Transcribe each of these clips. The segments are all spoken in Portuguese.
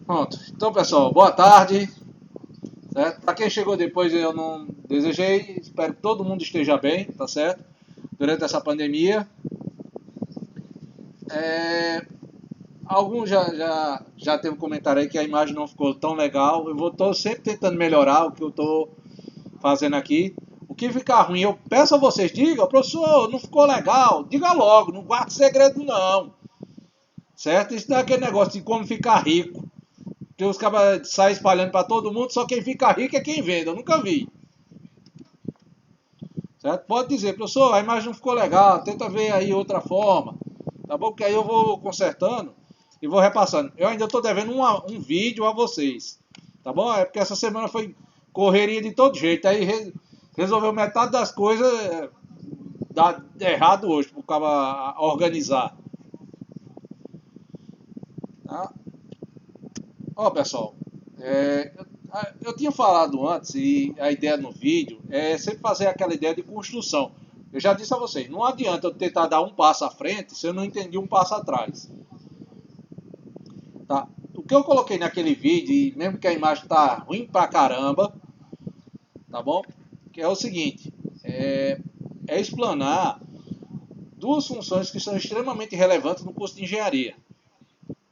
Pronto. Então, pessoal, boa tarde. Certo? Para quem chegou depois, eu não desejei. Espero que todo mundo esteja bem, tá certo? Durante essa pandemia. É, alguns já teve um comentário aí que a imagem não ficou tão legal. Eu tô sempre tentando melhorar o que eu tô fazendo aqui. O que ficar ruim, eu peço a vocês, digam, professor, não ficou legal. Diga logo, não guarde segredo não. Certo? Isso não é aquele negócio de como ficar rico. Que os cabas saem espalhando para todo mundo, só quem fica rico é quem vende. Eu nunca vi. Certo? Pode dizer, professor, a imagem não ficou legal, tenta ver aí outra forma. Tá bom? Porque aí eu vou consertando e vou repassando. Eu ainda estou devendo um vídeo a vocês. Tá bom? É porque essa semana foi correria de todo jeito. Aí resolveu metade das coisas dar errado hoje, para o cara organizar. Tá? Ó, pessoal, eu tinha falado antes, e a ideia no vídeo é sempre fazer aquela ideia de construção. Eu já disse a vocês, não adianta eu tentar dar um passo à frente se eu não entendi um passo atrás. Tá? O que eu coloquei naquele vídeo, e mesmo que a imagem tá ruim pra caramba, tá bom? Que é o seguinte, é explanar duas funções que são extremamente relevantes no curso de engenharia,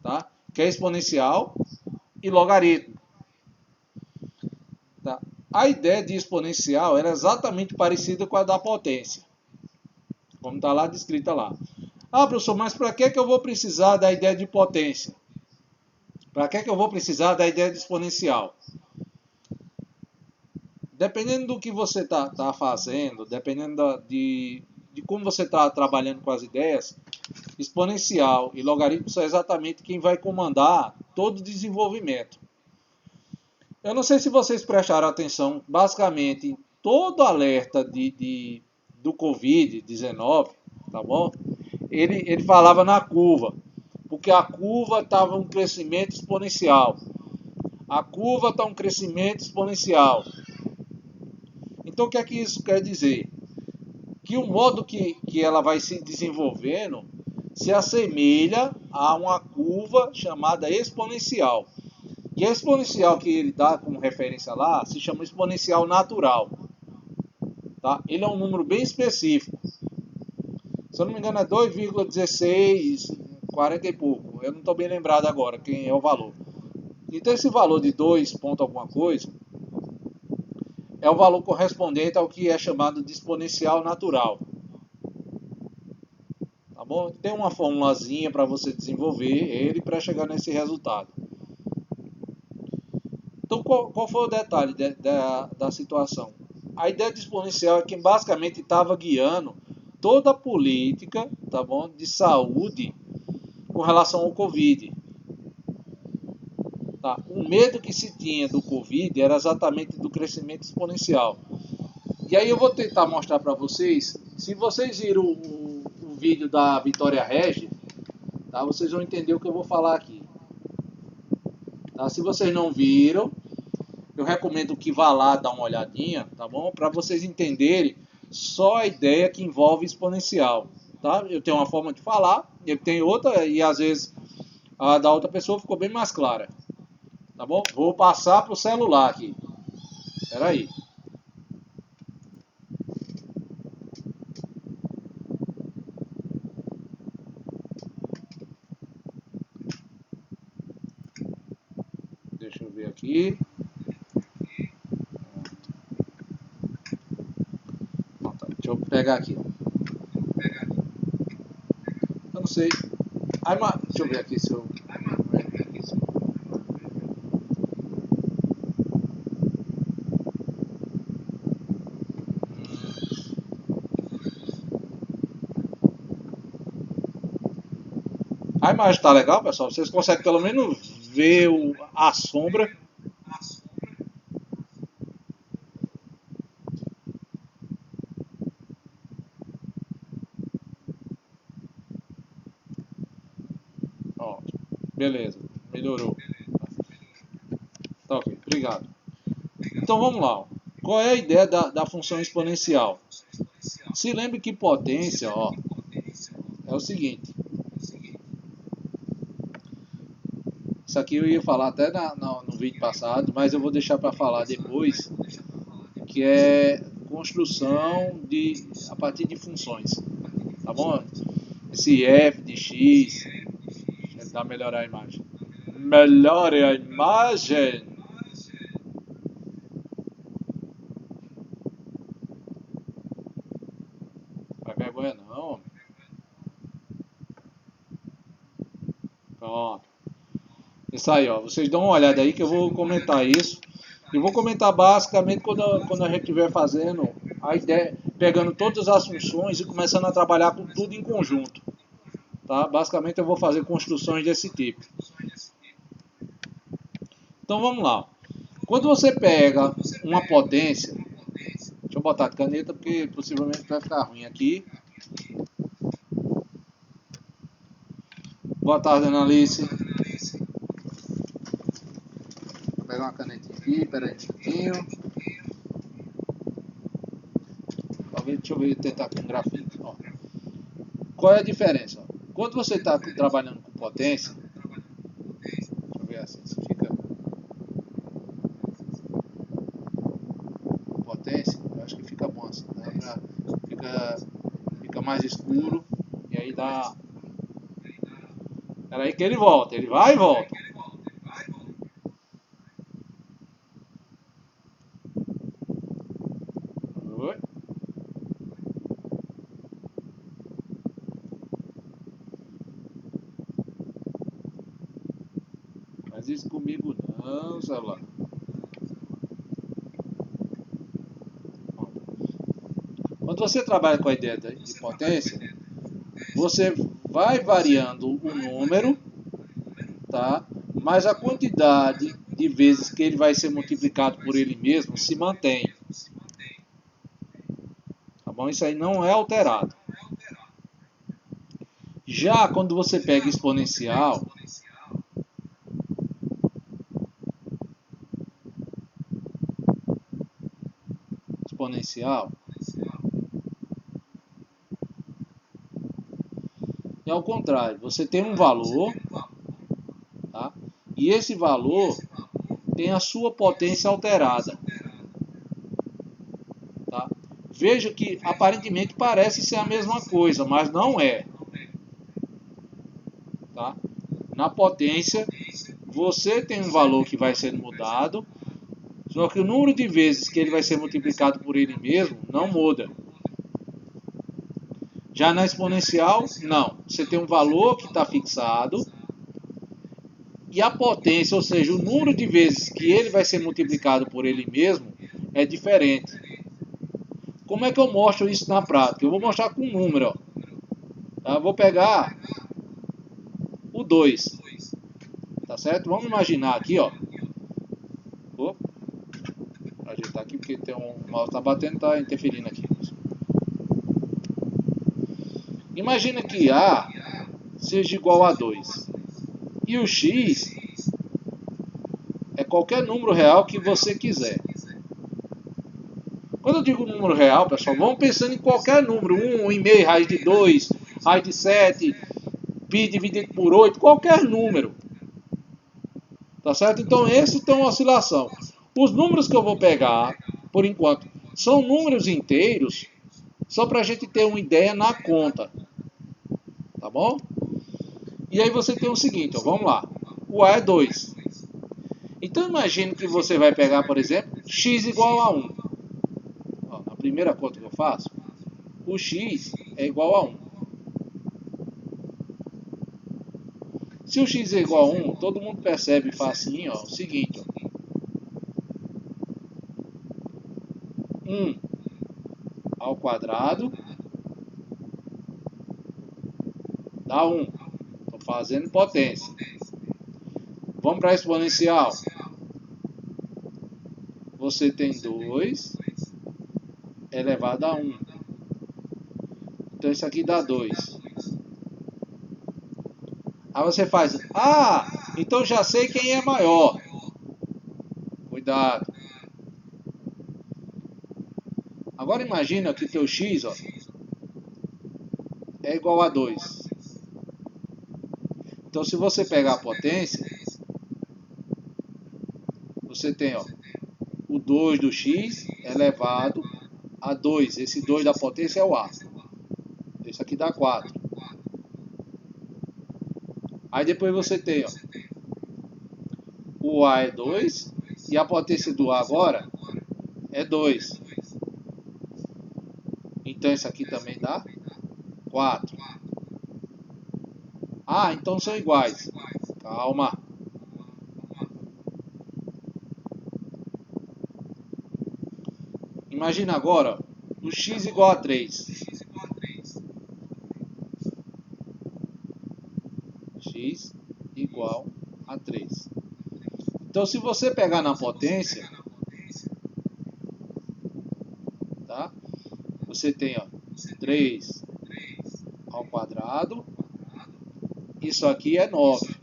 tá? Que é exponencial e logaritmo. Tá? A ideia de exponencial era exatamente parecida com a da potência, como está lá descrita lá. Ah, professor, mas para que eu vou precisar da ideia de potência? Para que eu vou precisar da ideia de exponencial? Dependendo do que você tá fazendo, dependendo de como você está trabalhando com as ideias, exponencial e logaritmo são exatamente quem vai comandar todo o desenvolvimento. Eu não sei se vocês prestaram atenção, basicamente, todo alerta do Covid-19, tá bom? Ele falava na curva, porque a curva estava um crescimento exponencial. A curva está um crescimento exponencial. Então, o que é que isso quer dizer? Que o modo que ela vai se desenvolvendo se assemelha a uma curva chamada exponencial. E a exponencial que ele dá como referência lá se chama exponencial natural. Tá? Ele é um número bem específico. Se eu não me engano é 2,16, 40 e pouco. Eu não estou bem lembrado agora quem é o valor. Então esse valor de 2 ponto alguma coisa é o valor correspondente ao que é chamado de exponencial natural. Tá bom? Tem uma formulazinha para você desenvolver ele para chegar nesse resultado. Então, qual foi o detalhe da situação? A ideia de exponencial é quem basicamente estava guiando toda a política, tá bom, de saúde com relação ao Covid. Tá? O medo que se tinha do Covid era exatamente do crescimento exponencial. E aí eu vou tentar mostrar para vocês, se vocês viram o vídeo da Vitória Regi, tá, vocês vão entender o que eu vou falar aqui. Tá? Se vocês não viram, eu recomendo que vá lá dar uma olhadinha, tá bom? Para vocês entenderem só a ideia que envolve exponencial, tá? Eu tenho uma forma de falar, eu tenho outra e às vezes a da outra pessoa ficou bem mais clara, tá bom? Vou passar para o celular aqui. Espera aí. Deixa eu ver aqui. Deixa eu pegar aqui. Eu não sei. Deixa eu ver aqui se eu. A imagem está legal, pessoal? Vocês conseguem pelo menos ver a sombra? Ó, beleza, melhorou. Tá ok, obrigado. Então vamos lá. Ó. Qual é a ideia da função exponencial? Se lembre que potência, ó, é o seguinte. Isso aqui eu ia falar até no vídeo passado, mas eu vou deixar para falar depois, que é construção a partir de funções, tá bom? Esse f de x, deixa eu dar melhorar a imagem. Melhore a imagem. Não vai vergonha não. Pronto. Isso aí, ó. Vocês dão uma olhada aí que eu vou comentar isso. E vou comentar basicamente quando a gente estiver fazendo a ideia, pegando todas as funções e começando a trabalhar com tudo em conjunto. Tá? Basicamente eu vou fazer construções desse tipo. Então vamos lá. Quando você pega uma potência, deixa eu botar de caneta porque possivelmente vai ficar ruim aqui. Boa tarde, Analice. Vou pegar uma canetinha aqui, pera aí um pouquinho. Deixa eu ver, tentar com grafite. Ó. Qual é a diferença? Quando você está trabalhando com potência, deixa eu ver assim, se fica potência, eu acho que fica bom assim, tá? Fica mais escuro e aí dá. Espera aí que ele volta, ele vai e volta. Oi? Faz isso comigo não, celular. Quando você trabalha com a ideia de potência, você vai variando o número, tá? Mas a quantidade de vezes que ele vai ser multiplicado por ele mesmo se mantém. Tá bom? Isso aí não é alterado. Já quando você pega exponencial, é ao contrário. Você tem um valor, tá? E esse valor tem a sua potência alterada. Tá? Veja que aparentemente parece ser a mesma coisa, mas não é. Tá? Na potência, você tem um valor que vai sendo mudado, só que o número de vezes que ele vai ser multiplicado por ele mesmo não muda. Já na exponencial, não. Você tem um valor que está fixado e a potência, ou seja, o número de vezes que ele vai ser multiplicado por ele mesmo é diferente. Como é que eu mostro isso na prática? Eu vou mostrar com um número. Ó. Tá? Eu vou pegar o 2. Tá certo? Vamos imaginar aqui, ó. Vou ajeitar aqui porque tem um mouse tá batendo, tá interferindo aqui. Imagina que A seja igual a 2. E o X é qualquer número real que você quiser. Quando eu digo número real, pessoal, vamos pensando em qualquer número. 1,5, raiz de 2, raiz de 7, π dividido por 8, qualquer número. Tá certo? Então, esse tem uma oscilação. Os números que eu vou pegar, por enquanto, são números inteiros, só para a gente ter uma ideia na conta. Tá bom? E aí você tem o seguinte, ó, vamos lá. O A é 2. Então, imagine que você vai pegar, por exemplo, x igual a 1. Ó, na primeira conta que eu faço, o x é igual a 1. Se o x é igual a 1, todo mundo percebe facinho, ó, o seguinte, ó. 1 ao quadrado dá 1. Estou fazendo potência. Vamos para a exponencial. Você tem 2 elevado a 1. Então isso aqui dá 2. Aí você faz, então já sei quem é maior. Cuidado. Agora imagina que teu x, ó, é igual a 2. Então se você pegar a potência, você tem, ó, o 2 do x elevado a 2. Esse 2 da potência é o A. Isso aqui dá 4. Aí depois você tem, ó, o A é 2 e a potência do A agora é 2. Então isso aqui também dá 4. Ah, então são iguais. Calma. Imagina agora, ó, o x igual a 3. X igual a 3. Então se você pegar na potência, tá? Você tem, ó, 3 ao quadrado. Isso aqui é 9.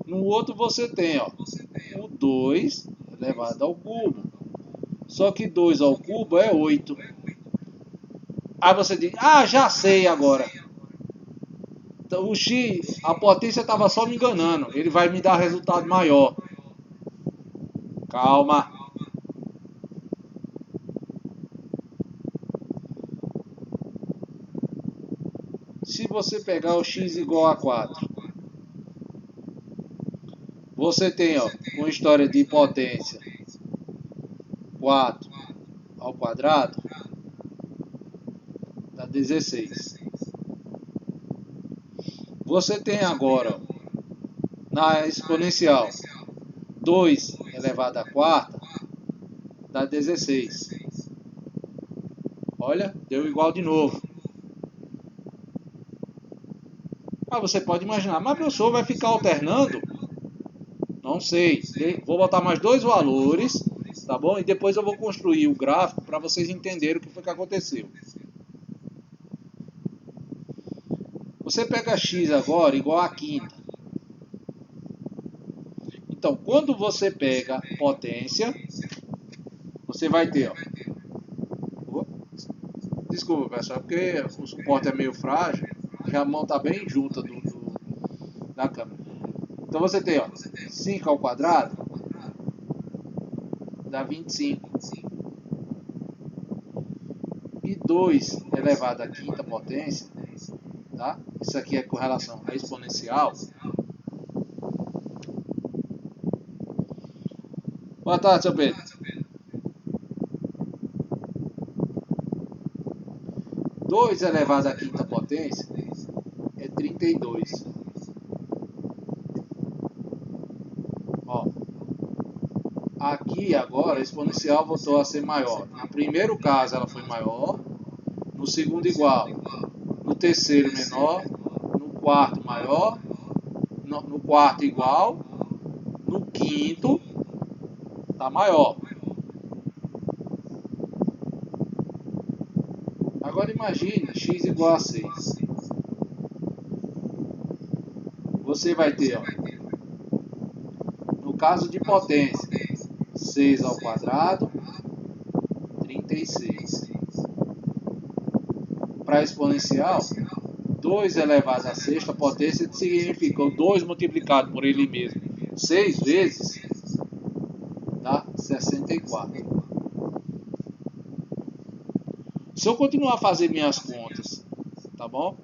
No outro você tem, ó, o 2 elevado ao cubo. Só que 2 ao cubo é 8. Aí você diz, ah, já sei agora. Então, o x, a potência estava só me enganando. Ele vai me dar resultado maior. Calma. Se você pegar o x igual a 4, você tem, ó, uma história de potência 4 ao quadrado dá 16. Você tem agora, ó, na exponencial 2 elevado a quarta dá 16. Olha, deu igual de novo. Ah, você pode imaginar, mas professor vai ficar alternando? Não sei. Vou botar mais dois valores, tá bom? E depois eu vou construir o gráfico para vocês entenderem o que foi que aconteceu. Você pega x agora igual a quinta. Então, quando você pega potência, você vai ter, ó. Desculpa, pessoal, porque o suporte é meio frágil e a mão está bem junta da câmera. Então você tem, ó, 5 ao quadrado dá 25. E 2 elevado à quinta potência, tá? Isso aqui é com relação à exponencial. Boa tarde, seu Pedro. 2 elevado à quinta potência é 32. Ó, aqui agora a exponencial voltou a ser maior. No primeiro caso ela foi maior, no segundo igual, no terceiro menor, no quarto maior, no quarto igual, no quinto tá maior. Agora imagine x igual a 6. Você vai ter, ó, no caso de potência, 6 ao quadrado, 36. Para exponencial, 2 elevado à sexta potência significa o 2 multiplicado por ele mesmo 6 vezes, dá 64. Se eu continuar a fazer minhas contas, tá bom?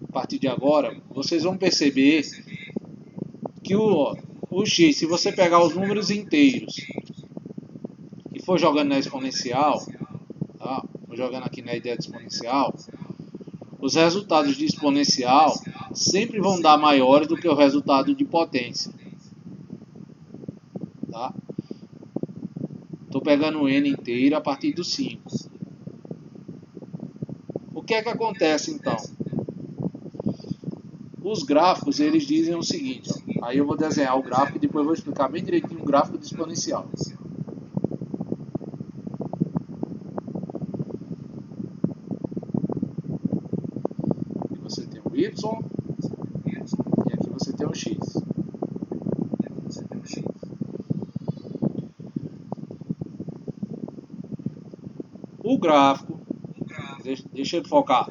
A partir de agora, vocês vão perceber que o x, se você pegar os números inteiros e for jogando na exponencial, tá? Vou jogando aqui na ideia de exponencial, os resultados de exponencial sempre vão dar maiores do que o resultado de potência. Tá? Estou pegando o n inteiro a partir do 5. O que é que acontece então? Os gráficos, eles dizem o seguinte, ó, aí eu vou desenhar o gráfico e depois vou explicar bem direitinho o gráfico de exponencial. Aqui você tem o y e aqui você tem o x. O gráfico, deixa ele focar.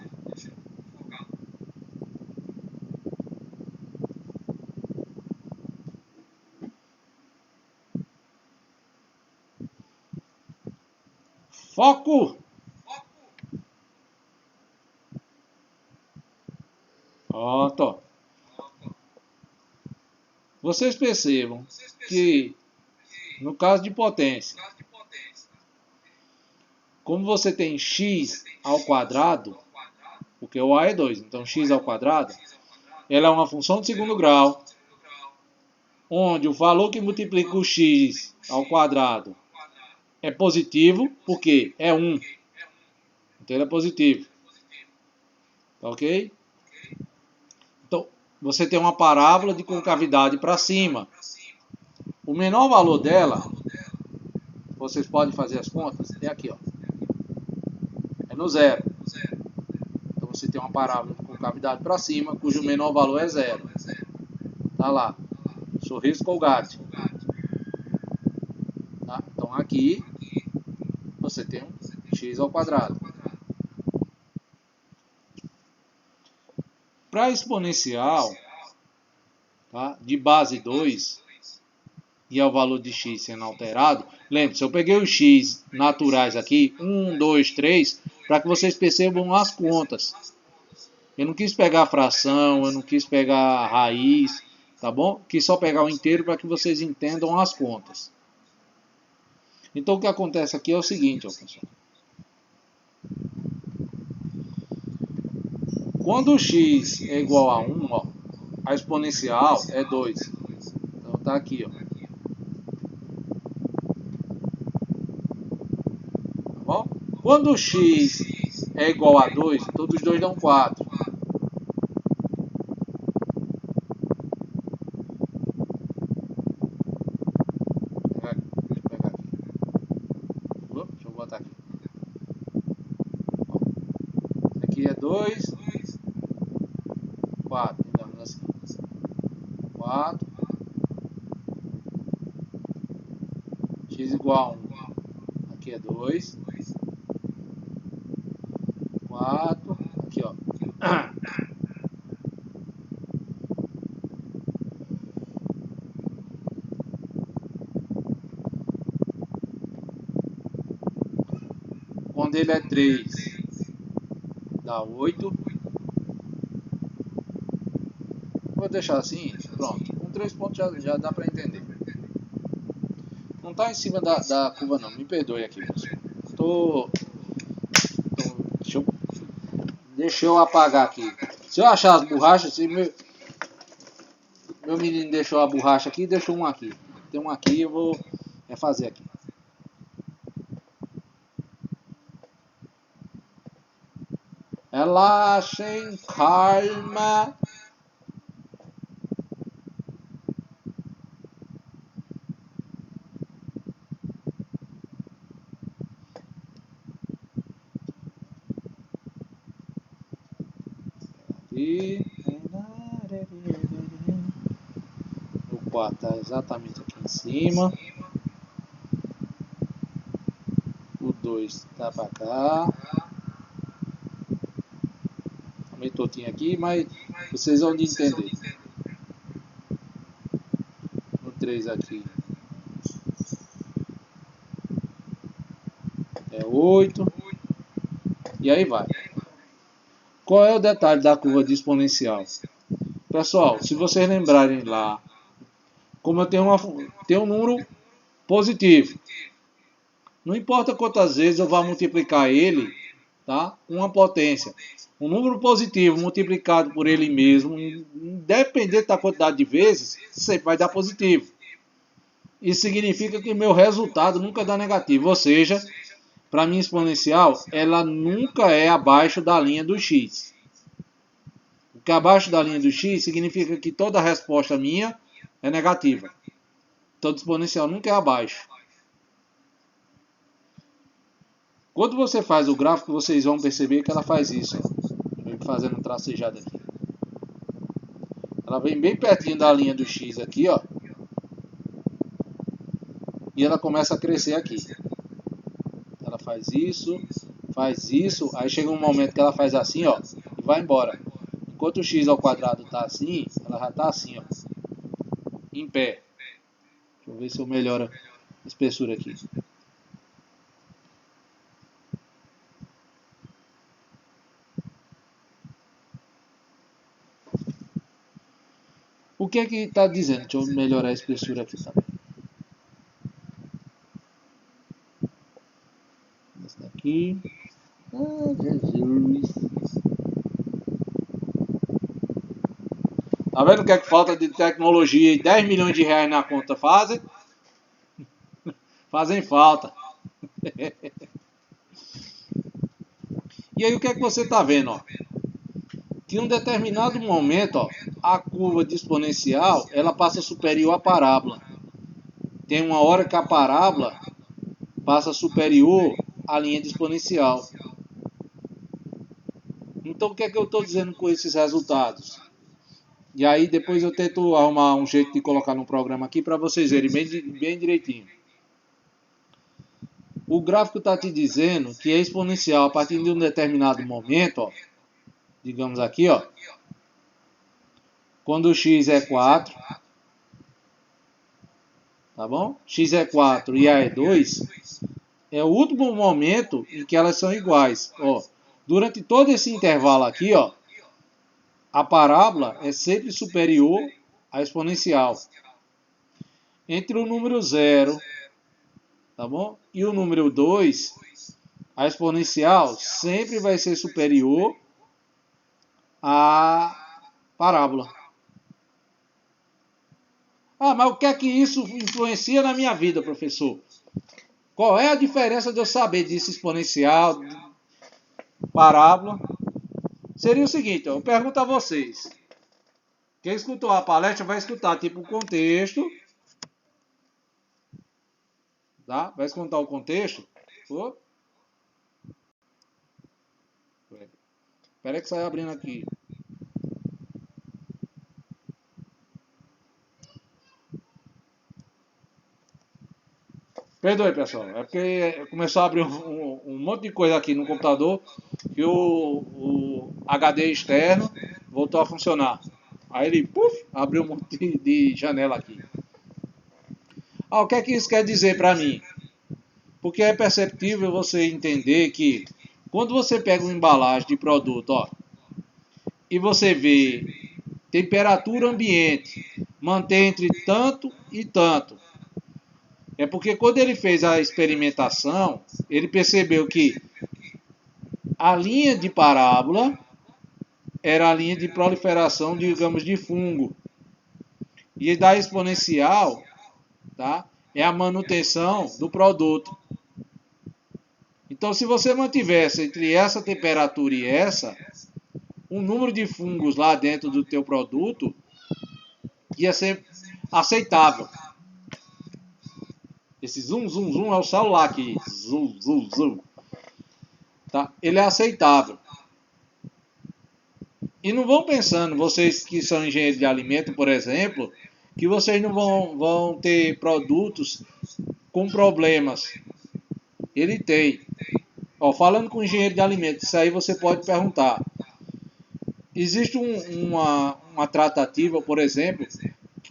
Foco! Pronto. Vocês percebam que, no caso de potência, como você tem x ao quadrado, porque o a é 2, então x ao quadrado, ela é uma função de segundo grau, onde o valor que multiplica o x ao quadrado é positivo, porque é 1. Então ele é positivo. Tá ok? Então, você tem uma parábola de concavidade para cima. O menor valor dela, vocês podem fazer as contas, é aqui, ó. É no zero. Então você tem uma parábola de concavidade para cima, cujo menor valor é zero. Tá lá. Sorriso Colgate. Tá? Então aqui você tem um x ao quadrado. Para exponencial, tá, de base 2 e ao valor de x sendo alterado, lembre-se, eu peguei os x naturais aqui, 1, 2, 3, para que vocês percebam as contas. Eu não quis pegar a fração, eu não quis pegar a raiz, tá bom? Quis só pegar o inteiro para que vocês entendam as contas. Então o que acontece aqui é o seguinte, ó, pessoal. Quando o x é igual a 1, ó, a exponencial é 2. Então tá aqui, ó. Tá bom? Quando o x é igual a 2, todos os dois dão 4. Deixa eu pegar aqui. Deixa eu botar aqui. Ó, aqui é 2, 4. Então, assim. 4. X igual a 1. Aqui é 2. 4. Aqui, ó. Quando ele é 3, dá 8. Vou deixar assim, pronto. Com 3 pontos já dá para entender. Não está em cima da curva não, me perdoe aqui, pessoal. Deixa eu apagar aqui. Se eu achar as borrachas, se meu menino deixou a borracha aqui, deixou um aqui. Tem um aqui, eu vou refazer aqui. Relaxem, calma. E o 4 está exatamente aqui em cima. O 2 está para cá. Tá meio tortinho aqui, mas vocês vão entender. O 3 aqui é 8. E aí vai. Qual é o detalhe da curva de exponencial? Pessoal, se vocês lembrarem lá, como eu tenho um número positivo, não importa quantas vezes eu vá multiplicar ele, tá? Uma potência. Um número positivo multiplicado por ele mesmo, independente da quantidade de vezes, sempre vai dar positivo. Isso significa que o meu resultado nunca dá negativo, ou seja, para minha exponencial, ela nunca é abaixo da linha do x. O que é abaixo da linha do x significa que toda resposta minha é negativa. Todo exponencial nunca é abaixo. Quando você faz o gráfico, vocês vão perceber que ela faz isso. Vem fazendo um tracejado aqui. Ela vem bem pertinho da linha do x aqui, ó. E ela começa a crescer aqui. Ela faz isso, aí chega um momento que ela faz assim, ó, e vai embora. Enquanto o x ao quadrado está assim, ela já está assim, ó, em pé. Deixa eu ver se eu melhoro a espessura aqui. O que é que está dizendo? Deixa eu melhorar a espessura aqui também. Esse daqui. Jesus. Tá vendo o que é que falta de tecnologia e 10 milhões de reais na conta fazem? Fazem falta. E aí o que é que você está vendo? Ó? Que em um determinado momento, ó, a curva de exponencial ela passa superior à parábola. Tem uma hora que a parábola passa superior à linha de exponencial. Então o que é que eu estou dizendo com esses resultados? E aí depois eu tento arrumar um jeito de colocar no programa aqui para vocês verem bem direitinho. O gráfico está te dizendo que é exponencial a partir de um determinado momento, ó, digamos aqui, ó, quando o x é 4, tá bom? X é 4 e A é 2, é o último momento em que elas são iguais. Ó, durante todo esse intervalo aqui, ó, a parábola é sempre superior à exponencial. Entre o número 0, tá bom? E o número 2, a exponencial sempre vai ser superior à parábola. Ah, mas o que é que isso influencia na minha vida, professor? Qual é a diferença de eu saber disso exponencial, parábola? Seria o seguinte, ó, eu pergunto a vocês. Quem escutou a palestra vai escutar tipo o contexto, tá? Vai escutar o contexto. Espera que sai abrindo aqui. Perdoe, pessoal. É porque começou a abrir um monte de coisa aqui no computador que o HD externo voltou a funcionar. Aí ele, abriu um monte de janela aqui. Ah, o que é que isso quer dizer para mim? Porque é perceptível você entender que quando você pega uma embalagem de produto, ó, e você vê temperatura ambiente, mantém entre tanto e tanto, é porque quando ele fez a experimentação, ele percebeu que a linha de parábola era a linha de proliferação, digamos, de fungo. E da exponencial, tá, é a manutenção do produto. Então, se você mantivesse entre essa temperatura e essa, o número de fungos lá dentro do teu produto ia ser aceitável. Esse zoom, zoom, zoom é o celular aqui. Zoom, zoom, zoom. Tá? Ele é aceitável. E não vão pensando, vocês que são engenheiros de alimento, por exemplo, que vocês não vão ter produtos com problemas. Ele tem. Ó, falando com engenheiro de alimentos, isso aí você pode perguntar. Existe uma tratativa, por exemplo,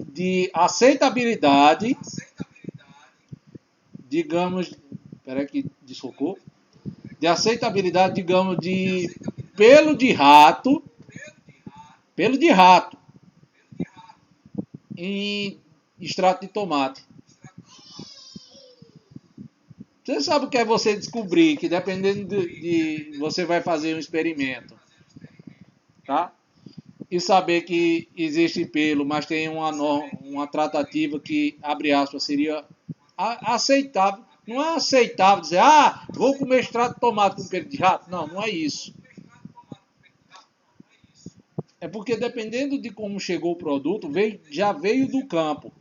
de aceitabilidade, digamos, espera que desfocou, de aceitabilidade, digamos, de pelo de rato em extrato de tomate. Você sabe o que é você descobrir que dependendo de você vai fazer um experimento, tá? E saber que existe pelo, mas tem uma tratativa que, abre aspas, seria aceitável. Não é aceitável dizer, vou comer extrato de tomate com pelo de rato. Não, não é isso. É porque dependendo de como chegou o produto, já veio do campo.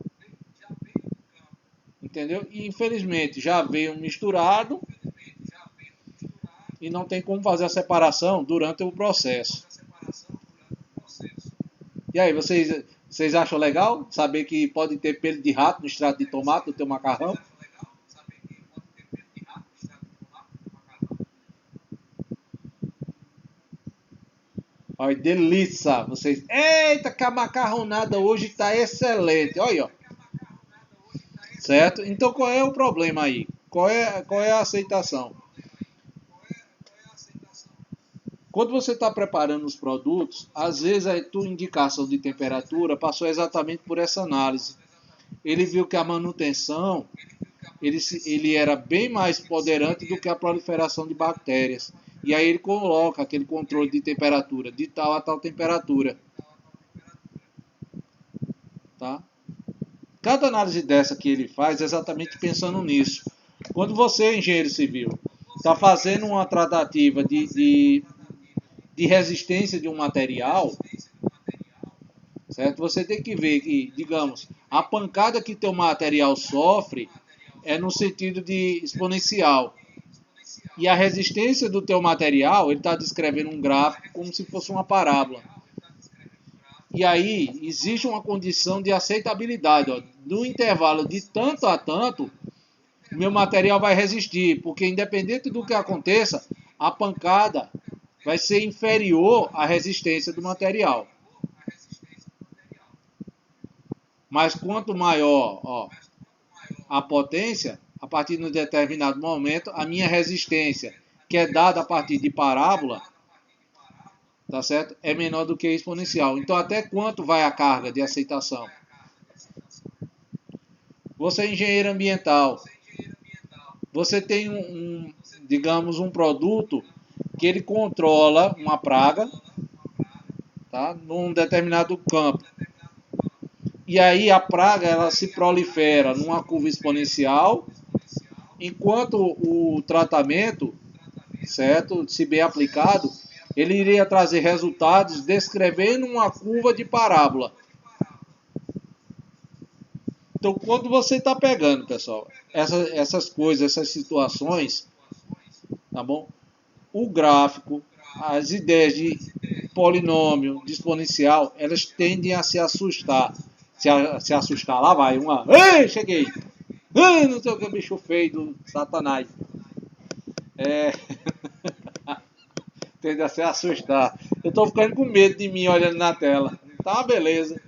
Entendeu? E infelizmente já veio misturado e não tem como fazer a separação durante o processo. E aí, vocês acham legal saber que pode ter pelo de rato no extrato de tomate no teu macarrão? Olha, delícia! Vocês, eita, que a macarronada hoje está excelente. Olha, ó. Certo? Então qual é o problema aí? Qual é a aceitação? Quando você está preparando os produtos, às vezes a tua indicação de temperatura passou exatamente por essa análise. Ele viu que a manutenção ele era bem mais poderante do que a proliferação de bactérias. E aí ele coloca aquele controle de temperatura, de tal a tal temperatura. Tá? Cada análise dessa que ele faz é exatamente pensando nisso. Quando você, engenheiro civil, está fazendo uma tratativa de resistência de um material, certo? Você tem que ver que, digamos, a pancada que teu material sofre é no sentido de exponencial. E a resistência do teu material, ele está descrevendo um gráfico como se fosse uma parábola. E aí, existe uma condição de aceitabilidade. Ó. No intervalo de tanto a tanto, meu material vai resistir. Porque independente do que aconteça, a pancada vai ser inferior à resistência do material. Mas quanto maior a potência, a partir de um determinado momento, a minha resistência, que é dada a partir de parábola, tá certo? É menor do que exponencial. Então, até quanto vai a carga de aceitação? Você é engenheiro ambiental. Você tem digamos, um produto que ele controla uma praga, tá? Num determinado campo. E aí a praga ela se prolifera numa curva exponencial, enquanto o tratamento, certo, se bem aplicado, ele iria trazer resultados descrevendo uma curva de parábola. Então, quando você está pegando, pessoal, essas coisas, essas situações, tá bom? O gráfico, as ideias de polinômio, de exponencial, elas tendem a se assustar. Se assustar, lá vai uma. Ei, cheguei! Ei, não sei o que, bicho feio do Satanás. Tende a se assustar. Eu estou ficando com medo de mim olhando na tela. Tá, beleza.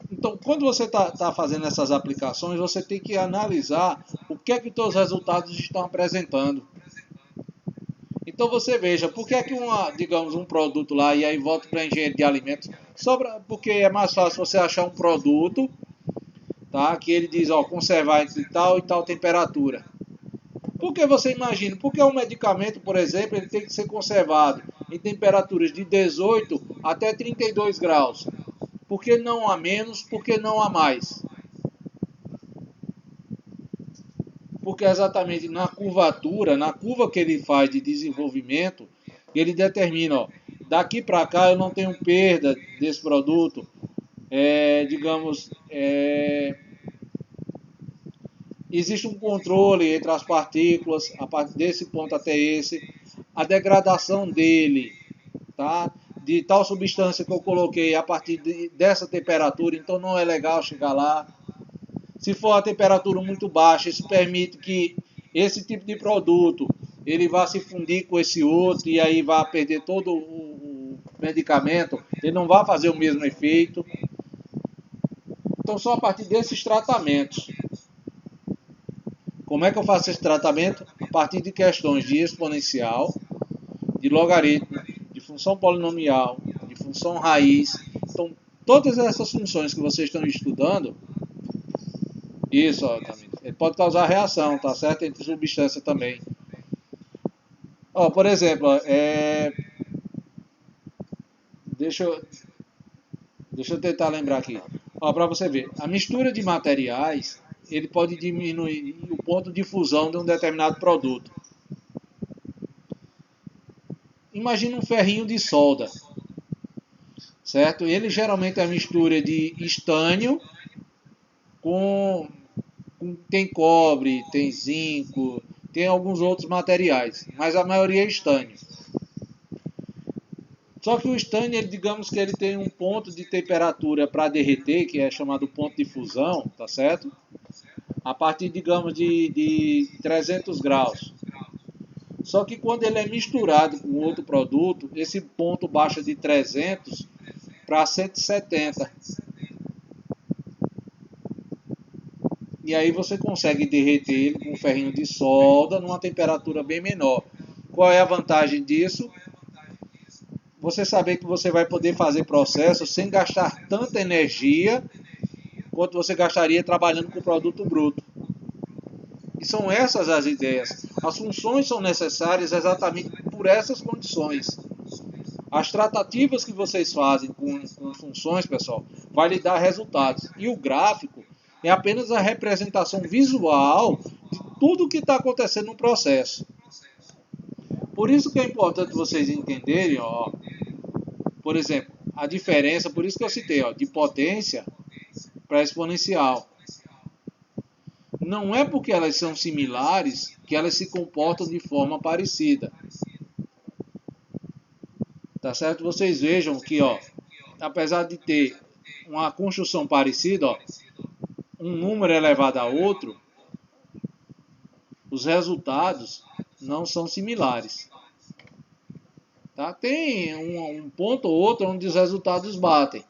Então, quando você está fazendo essas aplicações, você tem que analisar o que é que os seus resultados estão apresentando. Então você veja, por que é que digamos, um produto lá, e aí volta para engenharia de alimentos, porque é mais fácil você achar um produto, tá, que ele diz, conservar entre tal e tal temperatura. Porque você imagina, porque um medicamento, por exemplo, ele tem que ser conservado em temperaturas de 18 até 32 graus. Por que não há menos? Por que não há mais? Porque exatamente na curvatura, na curva que ele faz de desenvolvimento, ele determina, daqui para cá eu não tenho perda desse produto, existe um controle entre as partículas, a partir desse ponto até esse, a degradação dele, tá? De tal substância que eu coloquei a partir dessa temperatura, então não é legal chegar lá. Se for a temperatura muito baixa, isso permite que esse tipo de produto ele vá se fundir com esse outro e aí vai perder todo o medicamento, ele não vai fazer o mesmo efeito. Então, só a partir desses tratamentos. Como é que eu faço esse tratamento? A partir de questões de exponencial, de logaritmo, de função polinomial, de função raiz. Então, todas essas funções que vocês estão estudando, isso, ele pode causar reação, tá certo? Entre substância também. Por exemplo, deixa eu tentar lembrar aqui. Para você ver, a mistura de materiais, ele pode diminuir o ponto de fusão de um determinado produto. Imagina um ferrinho de solda, certo? Ele geralmente é a mistura de estânio tem cobre, tem zinco, tem alguns outros materiais, mas a maioria é estânio. Só que o estânio, digamos que ele tem um ponto de temperatura para derreter, que é chamado ponto de fusão, tá certo? A partir, digamos, de 300 graus. Só que quando ele é misturado com outro produto, esse ponto baixa de 300 para 170. e aí você consegue derreter ele com um ferrinho de solda numa temperatura bem menor. Qual é a vantagem disso? Você saber que você vai poder fazer processos sem gastar tanta energia quanto você gastaria trabalhando com o produto bruto. E são essas as ideias. As funções são necessárias exatamente por essas condições. As tratativas que vocês fazem com funções, pessoal, vai lhe dar resultados. E o gráfico é apenas a representação visual de tudo que está acontecendo no processo. Por isso que é importante vocês entenderem, ó, por exemplo, a diferença, por isso que eu citei, ó, de potência para exponencial. Não é porque elas são similares que elas se comportam de forma parecida. Tá certo? Vocês vejam que, ó, apesar de ter uma construção parecida, ó, um número elevado a outro, os resultados não são similares. Tá? Tem um ponto ou outro onde os resultados batem.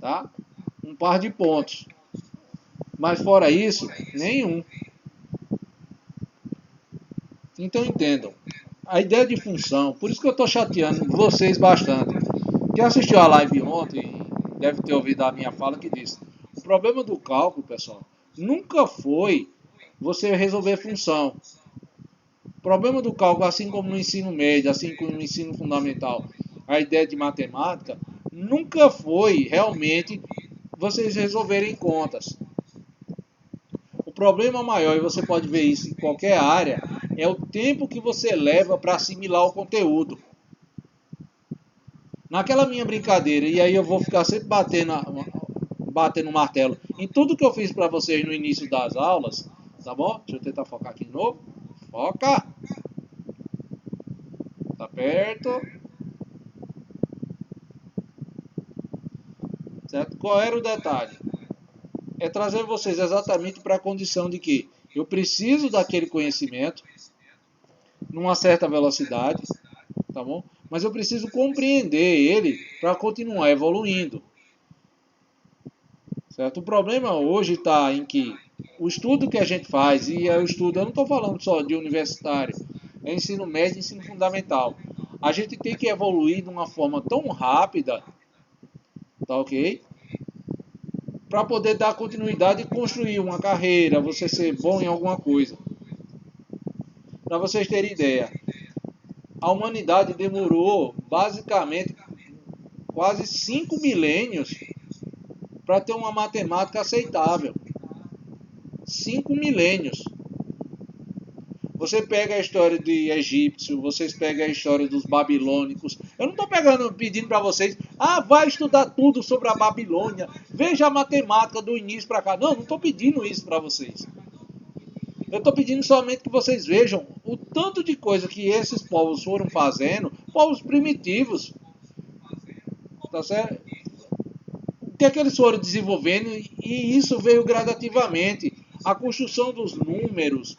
Tá? Um par de pontos. Mas fora isso, nenhum. Então entendam. A ideia de função, por isso que eu estou chateando vocês bastante. Quem assistiu a live ontem deve ter ouvido a minha fala que disse: o problema do cálculo, pessoal, nunca foi você resolver função. O problema do cálculo, assim como no ensino médio, assim como no ensino fundamental, a ideia de matemática, nunca foi realmente vocês resolverem contas. O problema maior, e você pode ver isso em qualquer área, é o tempo que você leva para assimilar o conteúdo. Naquela minha brincadeira, e aí eu vou ficar sempre batendo o martelo em tudo que eu fiz para vocês no início das aulas, tá bom? Deixa eu tentar focar aqui de novo. Foca! Tá perto. Certo? Qual era o detalhe? É trazer vocês exatamente para a condição de que eu preciso daquele conhecimento numa certa velocidade, tá bom? Mas eu preciso compreender ele para continuar evoluindo. Certo? O problema hoje está em que o estudo que a gente faz, e é o estudo, eu não estou falando só de universitário, é ensino médio e ensino fundamental. A gente tem que evoluir de uma forma tão rápida, tá ok? Para poder dar continuidade e construir uma carreira, você ser bom em alguma coisa. Para vocês terem ideia, a humanidade demorou basicamente quase 5 milênios para ter uma matemática aceitável. 5 milênios. Você pega a história de egípcio, vocês pegam a história dos babilônicos. Eu não estou pedindo para vocês, vai estudar tudo sobre a Babilônia, veja a matemática do início para cá. Não estou pedindo isso para vocês. Eu estou pedindo somente que vocês vejam o tanto de coisa que esses povos foram fazendo, povos primitivos. Tá certo? O que é que eles foram desenvolvendo e isso veio gradativamente. A construção dos números,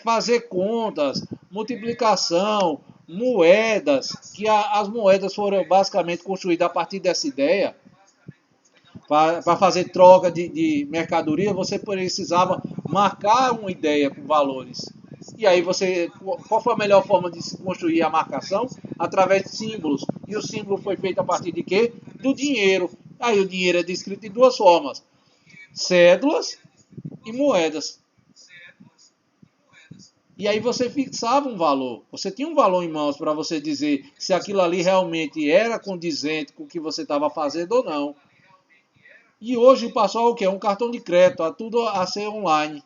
fazer contas, multiplicação, moedas, que as moedas foram basicamente construídas a partir dessa ideia. Para fazer troca de mercadoria, você precisava marcar uma ideia com valores. E aí qual foi a melhor forma de se construir a marcação? Através de símbolos. E o símbolo foi feito a partir de quê? Do dinheiro. Aí o dinheiro é descrito de duas formas: cédulas e moedas. E aí você fixava um valor. Você tinha um valor em mãos para você dizer se aquilo ali realmente era condizente com o que você estava fazendo ou não. E hoje passou o quê? Um cartão de crédito, tudo a ser online.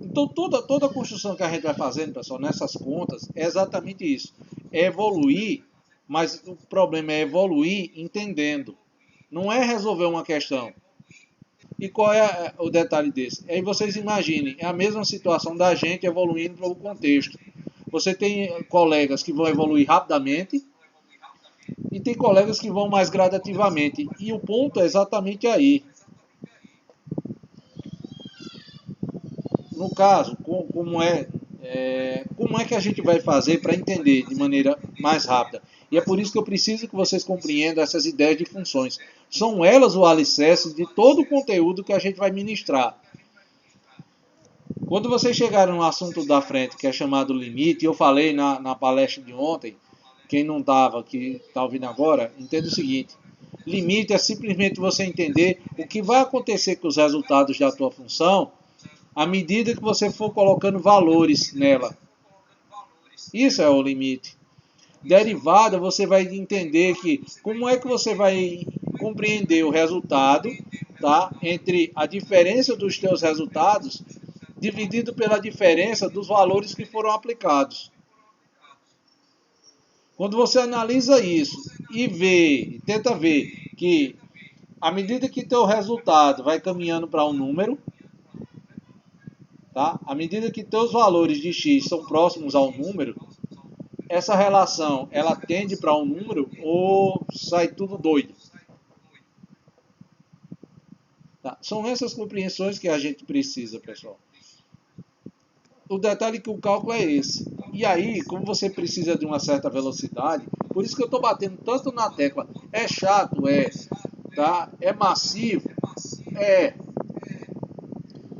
Então toda a construção que a gente vai fazendo, pessoal, nessas contas, é exatamente isso. É evoluir, mas o problema é evoluir entendendo. Não é resolver uma questão. E qual é o detalhe desse? Aí vocês imaginem, é a mesma situação da gente evoluindo para o contexto. Você tem colegas que vão evoluir rapidamente e tem colegas que vão mais gradativamente. E o ponto é exatamente aí. No caso, como como é que a gente vai fazer para entender de maneira mais rápida. E é por isso que eu preciso que vocês compreendam essas ideias de funções. São elas o alicerce de todo o conteúdo que a gente vai ministrar. Quando vocês chegaram no assunto da frente, que é chamado limite, eu falei na palestra de ontem, quem não estava, que está ouvindo agora, entenda o seguinte: limite é simplesmente você entender o que vai acontecer com os resultados da tua função à medida que você for colocando valores nela. Isso é o limite. Derivada, você vai entender que como é que você vai compreender o resultado, tá? Entre a diferença dos teus resultados dividido pela diferença dos valores que foram aplicados. Quando você analisa isso e tenta ver que à medida que teu resultado vai caminhando para um número, tá? À medida que teus valores de x são próximos ao número, essa relação ela tende para um número ou sai tudo doido? Tá? São essas compreensões que a gente precisa, pessoal. O detalhe é que o cálculo é esse. E aí, como você precisa de uma certa velocidade, por isso que eu estou batendo tanto na tecla. É chato? É. Tá? É massivo? É.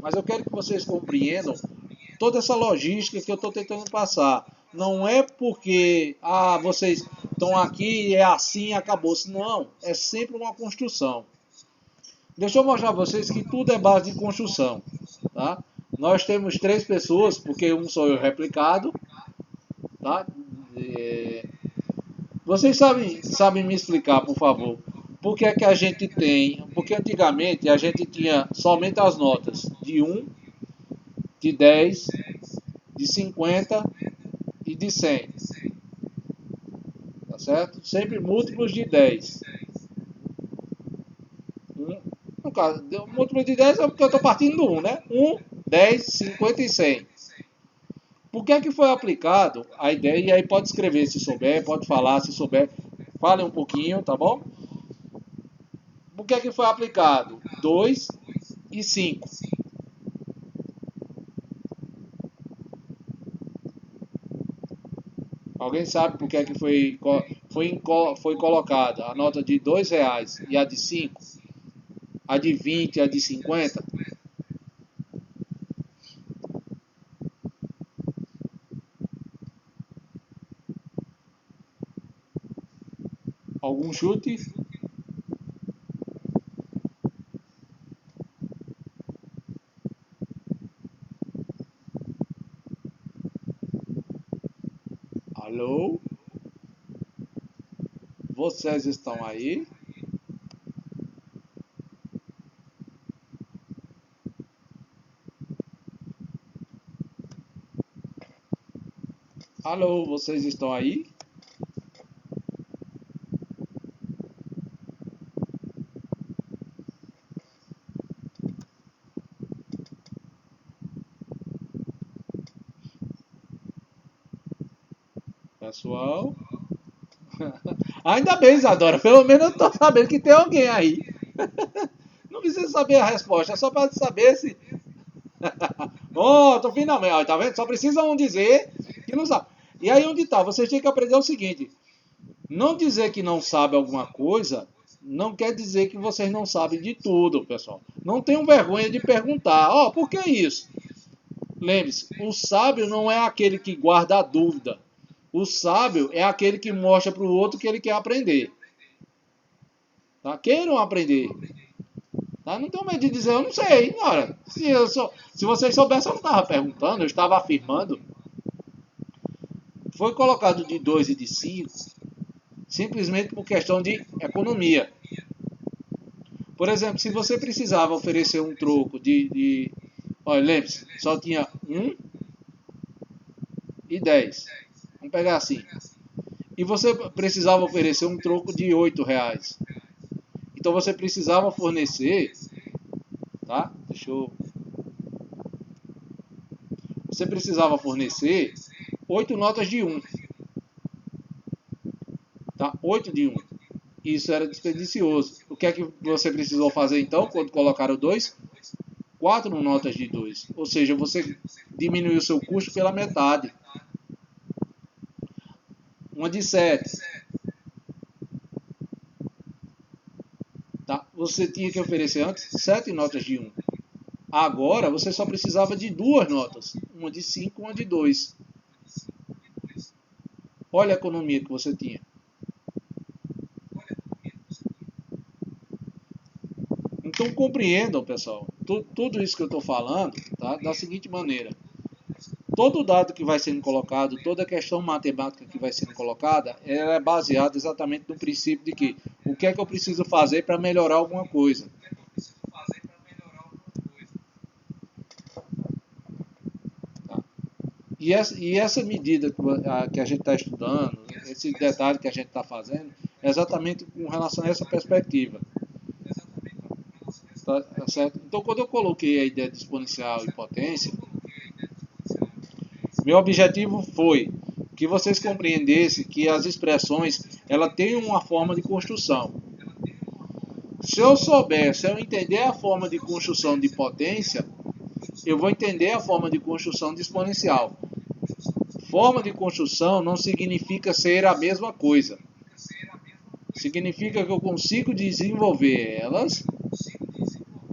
Mas eu quero que vocês compreendam toda essa logística que eu estou tentando passar. Não é porque vocês estão aqui, é assim, acabou-se. Não, é sempre uma construção. Deixa eu mostrar para vocês que tudo é base de construção. Tá? Nós temos 3 pessoas, porque um sou eu replicado. Tá? Vocês sabem me explicar, por favor, por que é que a gente tem... Porque antigamente a gente tinha somente as notas de 1, de 10, de 50 e de 100. Tá certo? Sempre múltiplos de 10. No caso, múltiplo de 10 é porque eu estou partindo do 1, né? 1, 10, 50 e 100. Por que é que foi aplicado a ideia? E aí pode escrever se souber, pode falar se souber. Fale um pouquinho, tá bom? Por que é que foi aplicado 2 e 5? Alguém sabe por que é que foi colocada a nota de R$2 e a de 5? A de 20 e a de 50? Algum chute? Alô? Vocês estão aí? Alô, vocês estão aí? Pessoal? Ainda bem, Isadora. Pelo menos eu tô sabendo que tem alguém aí. Não precisa saber a resposta, é só para saber se... Pronto, finalmente. Ó, tá vendo? Só precisam dizer que não sabe. E aí onde tá? Vocês têm que aprender o seguinte. Não dizer que não sabe alguma coisa não quer dizer que vocês não sabem de tudo, pessoal. Não tenham vergonha de perguntar. Ó, por que isso? Lembre-se, o sábio não é aquele que guarda a dúvida. O sábio é aquele que mostra para o outro que ele quer aprender. Tá? Queiram aprender. Tá? Não tenho medo de dizer, eu não sei. Ora, se vocês soubessem, eu não estava perguntando, eu estava afirmando. Foi colocado de 2 e de 5 simplesmente por questão de economia. Por exemplo, se você precisava oferecer um troco olha, lembre-se, só tinha 1 e 10. Vamos pegar assim. E você precisava oferecer um troco de R$8. Então você precisava fornecer, tá? Você precisava fornecer 8 notas de 1. Tá? 8 de 1. Isso era desperdicioso. O que é que você precisou fazer então, quando colocaram 2? 4 notas de 2. Ou seja, você diminuir o seu custo pela metade. Uma de 7. Tá? Você tinha que oferecer antes 7 notas de 1. Agora você só precisava de 2 notas. Uma de 5 e uma de 2. Olha a economia que você tinha. Então compreendam, pessoal, tudo isso que eu estou falando, tá? Da seguinte maneira. Todo dado que vai sendo colocado, toda questão matemática que vai sendo colocada, ela é baseada exatamente no princípio de que o que é que eu preciso fazer para melhorar alguma coisa. Tá? E essa medida que a gente está estudando, esse detalhe que a gente está fazendo, é exatamente com relação a essa perspectiva. Tá certo? Então, quando eu coloquei a ideia de exponencial e potência, meu objetivo foi que vocês compreendessem que as expressões ela têm uma forma de construção. Se eu entender a forma de construção de potência, eu vou entender a forma de construção de exponencial. Forma de construção não significa ser a mesma coisa. Significa que eu consigo desenvolver elas,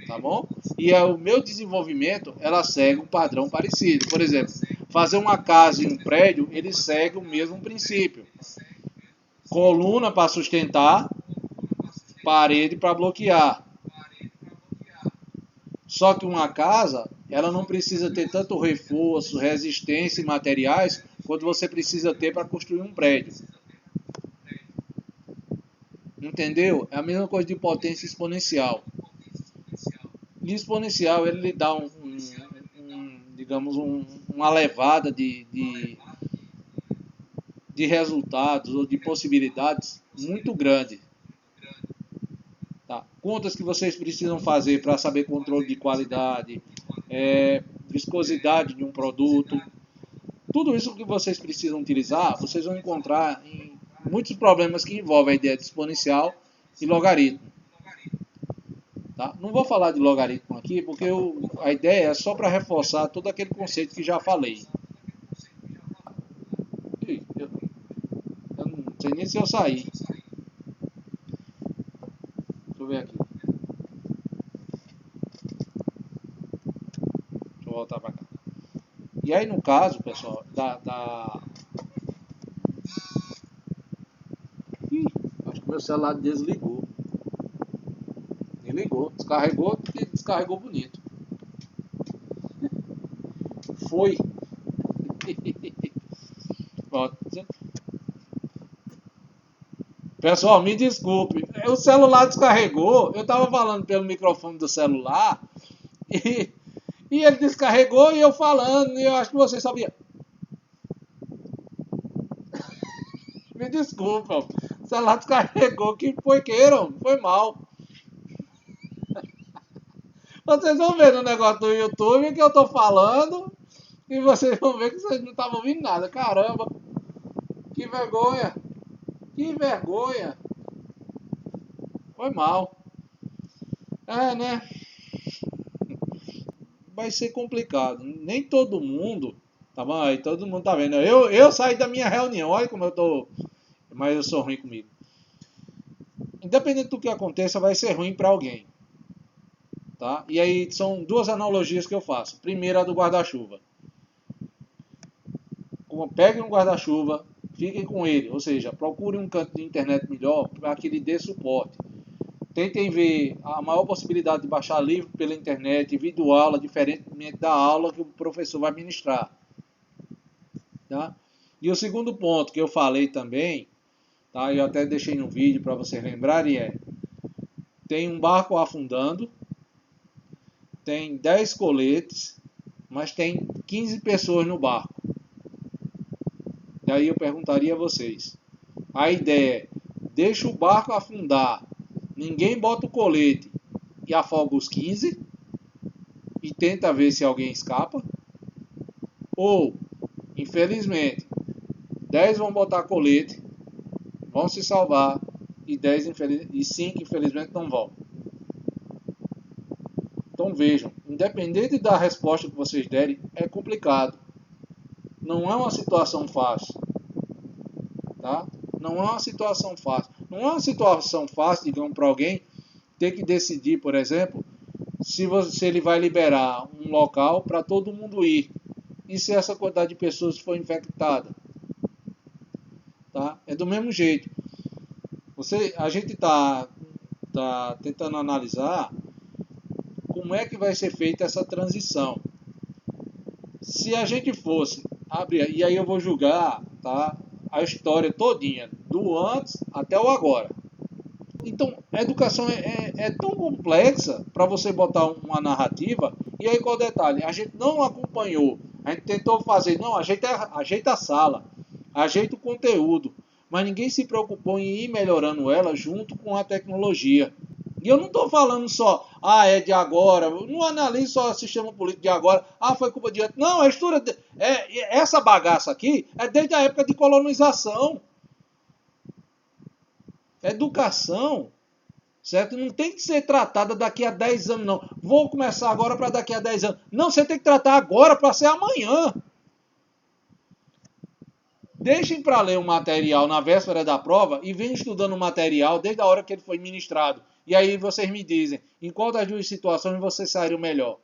tá bom? E o meu desenvolvimento, ela segue um padrão parecido. Por exemplo, fazer uma casa e um prédio, ele segue o mesmo princípio. Coluna para sustentar, parede para bloquear. Só que uma casa, ela não precisa ter tanto reforço, resistência e materiais quanto você precisa ter para construir um prédio. Entendeu? É a mesma coisa de potência exponencial. E exponencial, ele lhe dá digamos, uma levada de resultados ou de possibilidades muito grande. Tá? Contas que vocês precisam fazer para saber controle de qualidade, viscosidade de um produto, tudo isso que vocês precisam utilizar, vocês vão encontrar em muitos problemas que envolvem a ideia de exponencial e logaritmo. Tá? Não vou falar de logaritmo aqui, porque a ideia é só para reforçar todo aquele conceito que já falei. Eu não sei nem se eu saí. Deixa eu ver aqui. Deixa eu voltar para cá. E aí, no caso, pessoal, Ih, acho que meu celular desligou. Desligou. Descarregou e descarregou bonito. Foi. Pessoal, me desculpe. O celular descarregou. Eu estava falando pelo microfone do celular. E ele descarregou e eu falando. E eu acho que vocês sabiam. Me desculpa. O celular descarregou. Que foi queiram. Foi mal. Vocês vão ver no negócio do YouTube que eu tô falando. E vocês vão ver que vocês não estavam ouvindo nada. Caramba. Que vergonha. Que vergonha. Foi mal. É, né? Vai ser complicado. Nem todo mundo. Tá bom? Aí todo mundo tá vendo. Eu saí da minha reunião. Olha como eu tô. Mas eu sou ruim comigo. Independente do que aconteça, vai ser ruim para alguém. Tá? E aí são duas analogias que eu faço. Primeira, a do guarda-chuva. Peguem um guarda-chuva, fiquem com ele. Ou seja, procurem um canto de internet melhor para que lhe dê suporte. Tentem ver a maior possibilidade de baixar livro pela internet, vídeo aula, diferentemente da aula que o professor vai ministrar. Tá? E o segundo ponto que eu falei também, tá? Eu até deixei no vídeo para vocês lembrarem, tem um barco afundando, tem 10 coletes, mas tem 15 pessoas no barco. E aí eu perguntaria a vocês, a ideia é, deixa o barco afundar, ninguém bota o colete e afoga os 15 e tenta ver se alguém escapa? Ou, infelizmente, 10 vão botar colete, vão se salvar e 5 infelizmente não vão? Então vejam, independente da resposta que vocês derem, é complicado. Não é uma situação fácil. Tá? Não é uma situação fácil. Não é uma situação fácil, digamos, para alguém ter que decidir, por exemplo, se ele vai liberar um local para todo mundo ir. E se essa quantidade de pessoas for infectada? Tá? É do mesmo jeito. A gente está tentando analisar como é que vai ser feita essa transição. Se a gente fosse abrir, e aí eu vou julgar, tá, a história todinha, do antes até o agora. Então, a educação é tão complexa para você botar uma narrativa. E aí qual o detalhe? A gente não acompanhou. A gente tentou fazer, não, ajeita a sala, ajeita o conteúdo. Mas ninguém se preocupou em ir melhorando ela junto com a tecnologia. E eu não estou falando só, é de agora, eu não analiso só o sistema político de agora, foi culpa de antes. Não, essa bagaça aqui é desde a época de colonização. Educação, certo? Não tem que ser tratada daqui a 10 anos, não. Vou começar agora para daqui a 10 anos. Não, você tem que tratar agora para ser amanhã. Deixem para ler o material na véspera da prova e venham estudando o material desde a hora que ele foi ministrado. E aí vocês me dizem em qual das duas situações vocês saíram melhor.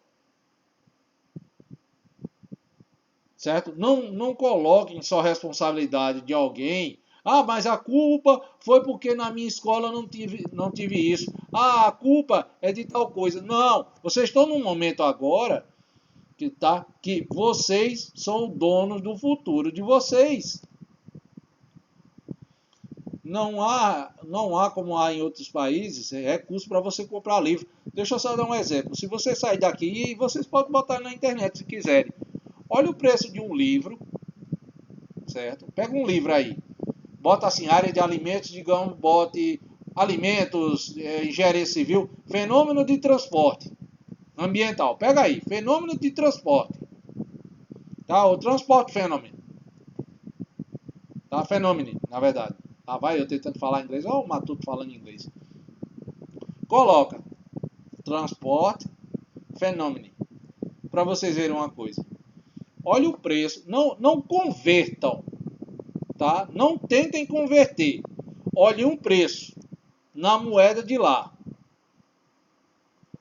Certo? Não coloquem só responsabilidade de alguém. Mas a culpa foi porque na minha escola não tive isso. A culpa é de tal coisa. Não, vocês estão num momento agora que vocês são donos do futuro de vocês. Não há como há em outros países recurso para você comprar livro. Deixa eu só dar um exemplo. Se você sair daqui, vocês podem botar na internet se quiserem. Olha o preço de um livro, certo? Pega um livro aí, bota assim, área de alimentos, digamos, bote alimentos, engenharia civil, fenômeno de transporte ambiental. Pega aí, fenômeno de transporte. Tá? O transporte fenômeno. Tá? Fenômeno, na verdade. Vai eu tentando falar inglês. Olha o Matuto falando inglês. Coloca transporte fenômeno. Para vocês verem uma coisa. Olha o preço. Não convertam. Tá? Não tentem converter. Olhe um preço na moeda de lá.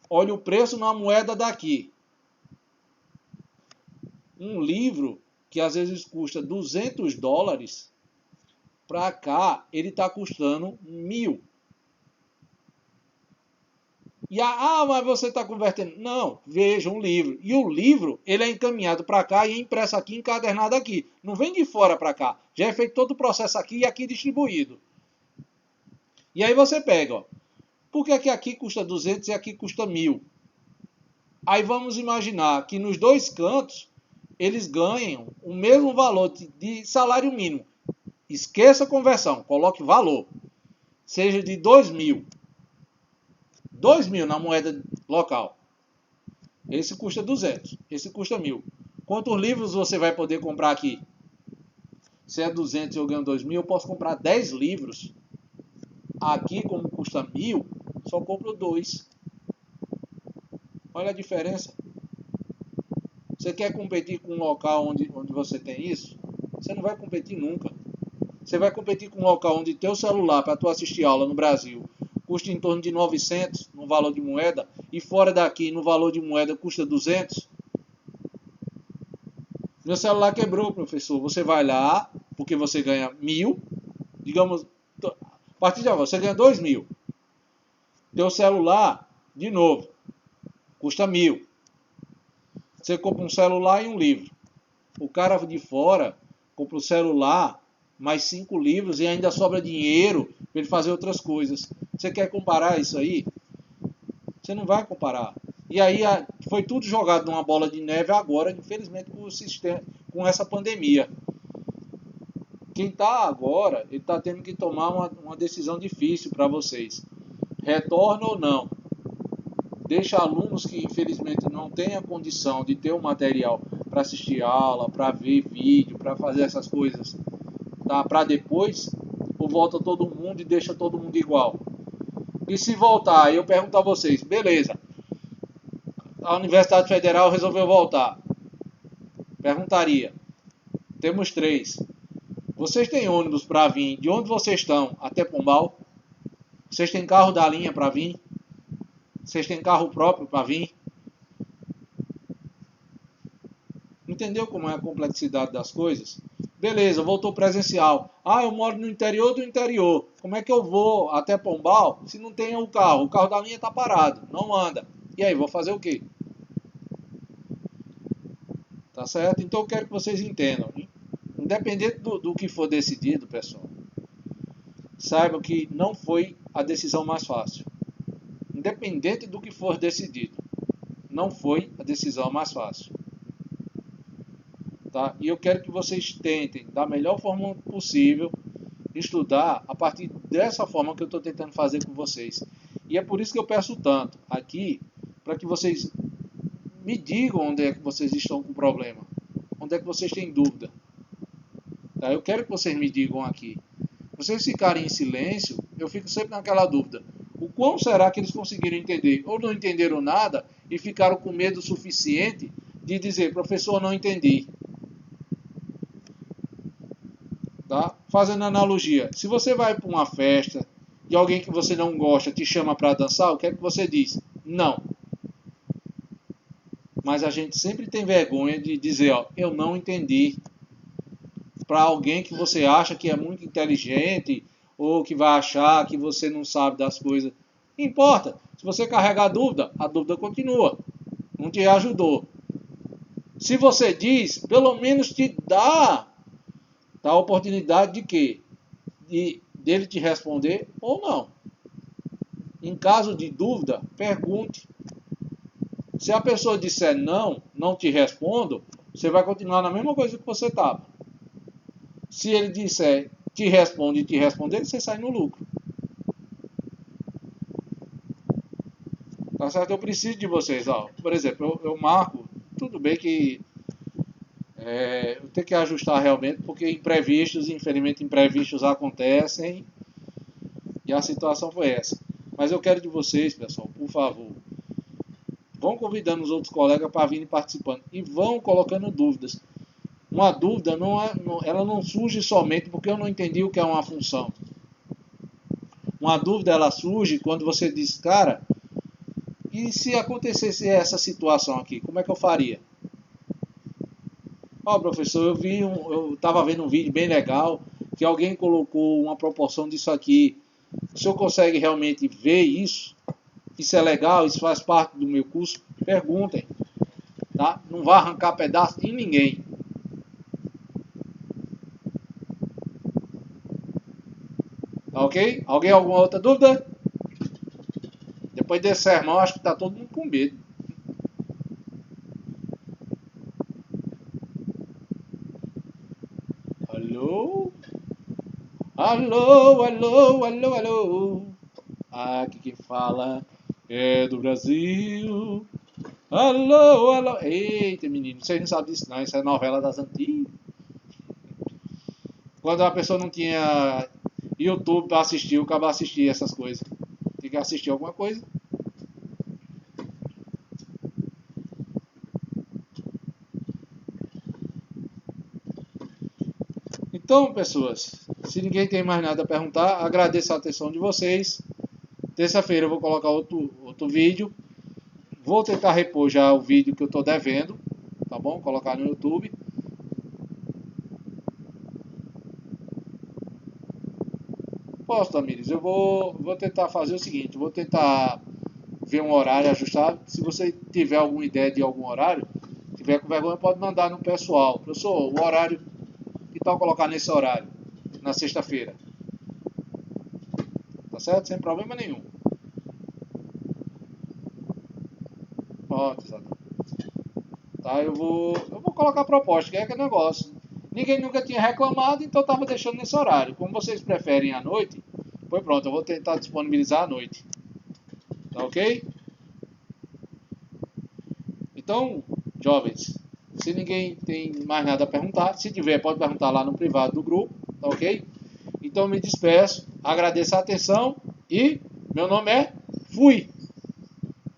Olhe o preço na moeda daqui. Um livro que às vezes custa $200, para cá ele está custando 1.000. E mas você está convertendo. Não, veja um livro. E o livro, ele é encaminhado para cá e é impresso aqui, encadernado aqui. Não vem de fora para cá. Já é feito todo o processo aqui e aqui distribuído. E aí você pega, por que aqui custa 200 e aqui custa 1.000? Aí vamos imaginar que nos dois cantos, eles ganham o mesmo valor de salário mínimo. Esqueça a conversão, coloque valor. Seja de 2.000. 2.000 na moeda local. Esse custa 200, esse custa 1.000. Quantos livros você vai poder comprar aqui? Se é 200 e eu ganho 2.000, eu posso comprar 10 livros. Aqui, como custa 1.000, só compro 2. Olha a diferença. Você quer competir com um local onde você tem isso? Você não vai competir nunca. Você vai competir com um local onde teu celular para tu assistir aula no Brasil custa em torno de 900 no valor de moeda e fora daqui no valor de moeda custa 200. Meu celular quebrou, professor. Você vai lá, porque você ganha 1.000, digamos, a partir de agora você ganha 2.000. Teu celular, de novo, custa 1.000. Você compra um celular e um livro. O cara de fora compra o celular, mais 5 livros e ainda sobra dinheiro para ele fazer outras coisas. Você quer comparar isso aí? Você não vai comparar. E aí foi tudo jogado numa bola de neve agora, infelizmente, com essa pandemia. Quem está agora, ele está tendo que tomar uma decisão difícil para vocês. Retorna ou não? Deixa alunos que infelizmente não têm a condição de ter o material para assistir aula, para ver vídeo, para fazer essas coisas, tá? Para depois, ou volta todo mundo e deixa todo mundo igual. E se voltar, eu pergunto a vocês, beleza, a Universidade Federal resolveu voltar. Perguntaria. Temos 3. Vocês têm ônibus para vir de onde vocês estão até Pombal? Vocês têm carro da linha para vir? Vocês têm carro próprio para vir? Entendeu como é a complexidade das coisas? Beleza, voltou presencial. Ah, eu moro no interior do interior. Como é que eu vou até Pombal se não tem o carro? O carro da linha está parado, não anda. E aí, vou fazer o quê? Tá certo? Então eu quero que vocês entendam. Hein? Independente do que for decidido, pessoal, saibam que não foi a decisão mais fácil. Independente do que for decidido, não foi a decisão mais fácil. Tá? E eu quero que vocês tentem, da melhor forma possível, estudar a partir dessa forma que eu estou tentando fazer com vocês. E é por isso que eu peço tanto aqui, para que vocês me digam onde é que vocês estão com problema, onde é que vocês têm dúvida. Tá? Eu quero que vocês me digam aqui. Se vocês ficarem em silêncio, eu fico sempre naquela dúvida. O quão será que eles conseguiram entender? Ou não entenderam nada e ficaram com medo suficiente de dizer, professor, não entendi. Tá? Fazendo analogia, se você vai para uma festa e alguém que você não gosta te chama para dançar, o que é que você diz? Não. Mas a gente sempre tem vergonha de dizer, ó, eu não entendi. Para alguém que você acha que é muito inteligente ou que vai achar que você não sabe das coisas. Não importa. Se você carregar a dúvida continua. Não te ajudou. Se você diz, pelo menos te dá a oportunidade de quê? Dele te responder ou não. Em caso de dúvida, pergunte. Se a pessoa disser não te respondo, você vai continuar na mesma coisa que você estava. Se ele disser te responde e te responder, você sai no lucro. Tá certo? Eu preciso de vocês. Ó. Por exemplo, eu marco, tudo bem que eu tenho que ajustar realmente, porque imprevistos, infelizmente imprevistos acontecem e a situação foi essa. Mas eu quero de vocês, pessoal, por favor, vão convidando os outros colegas para virem participando e vão colocando dúvidas. Uma dúvida ela não surge somente porque eu não entendi o que é uma função. Uma dúvida ela surge quando você diz, cara, e se acontecesse essa situação aqui, como é que eu faria? Ó, professor, eu estava vendo um vídeo bem legal que alguém colocou uma proporção disso aqui. O senhor consegue realmente ver isso? Isso é legal? Isso faz parte do meu curso? Perguntem. Tá? Não vai arrancar pedaço de ninguém. Tá ok? Alguém alguma outra dúvida? Depois desse sermão, acho que está todo mundo com medo. Alô? Alô, alô, alô, alô. Aqui quem fala é do Brasil. Alô, alô. Eita, menino, vocês não sabem disso não. Isso é novela das antigas. Quando a pessoa não tinha YouTube para assistir, o cara assistia essas coisas. Tinha que assistir alguma coisa. Então, pessoas, se ninguém tem mais nada a perguntar, agradeço a atenção de vocês. Terça-feira eu vou colocar outro vídeo. Vou tentar repor já o vídeo que eu estou devendo, tá bom? Colocar no YouTube. Posso, Tamires, eu vou tentar fazer o seguinte, vou tentar ver um horário ajustado. Se você tiver alguma ideia de algum horário, tiver com vergonha, pode mandar no pessoal. Professor, o horário, que tal colocar nesse horário, na sexta-feira? Tá certo? Sem problema nenhum. Pronto, exatamente. Tá, eu vou colocar a proposta, que é aquele negócio. Ninguém nunca tinha reclamado, então eu estava deixando nesse horário. Como vocês preferem à noite, foi pronto, eu vou tentar disponibilizar à noite. Tá ok? Então, jovens, se ninguém tem mais nada a perguntar, se tiver, pode perguntar lá no privado do grupo, tá ok? Então, me despeço, agradeço a atenção e meu nome é Fui!